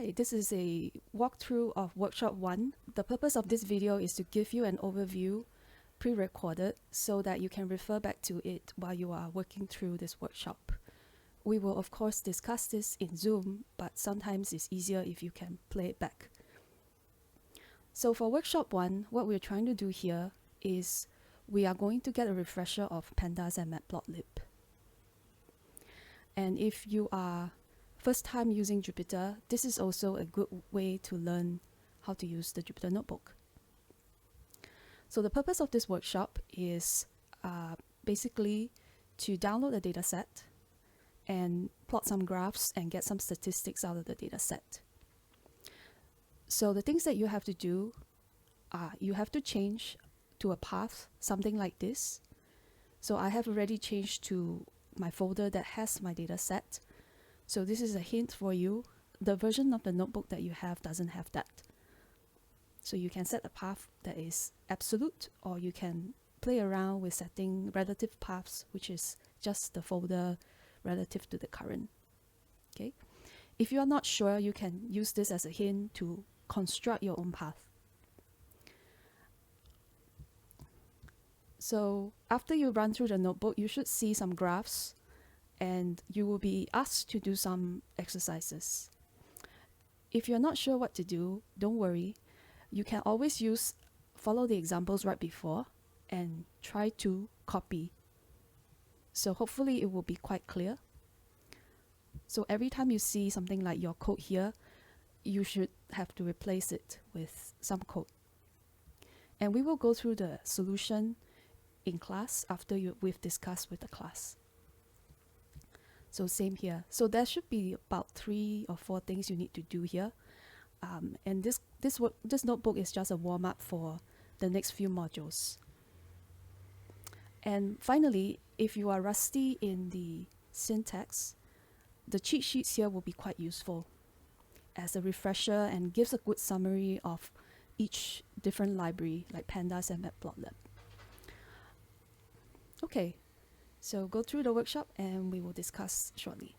Hi, this is a walkthrough of Workshop 1. The purpose of this video is to give you an overview pre-recorded so that you can refer back to it while you are working through this workshop. We will of course discuss this in Zoom, but sometimes it's easier if you can play it back. So for Workshop 1, what we're trying to do here is we are going to get a refresher of pandas and matplotlib. And if you are first time using Jupyter, this is also a good way to learn how to use the Jupyter Notebook. So the purpose of this workshop is basically to download a data set and plot some graphs and get some statistics out of the data set. So the things that you have to do are you have to change to a path, something like this. So I have already changed to my folder that has my data set. So this is a hint for you. The version of the notebook that you have doesn't have that. So you can set a path that is absolute, or you can play around with setting relative paths, which is just the folder relative to the current. Okay. If you are not sure, you can use this as a hint to construct your own path. So after you run through the notebook, you should see some graphs and you will be asked to do some exercises. If you're not sure what to do, don't worry. You can always follow the examples right before and try to copy. So hopefully it will be quite clear. So every time you see something like your code here, you should have to replace it with some code. And we will go through the solution in class after we've discussed with the class. So same here. So there should be about 3 or 4 things you need to do here. And this notebook is just a warm-up for the next few modules. And finally, if you are rusty in the syntax, the cheat sheets here will be quite useful as a refresher and gives a good summary of each different library like pandas and matplotlib. Okay. So go through the workshop and we will discuss shortly.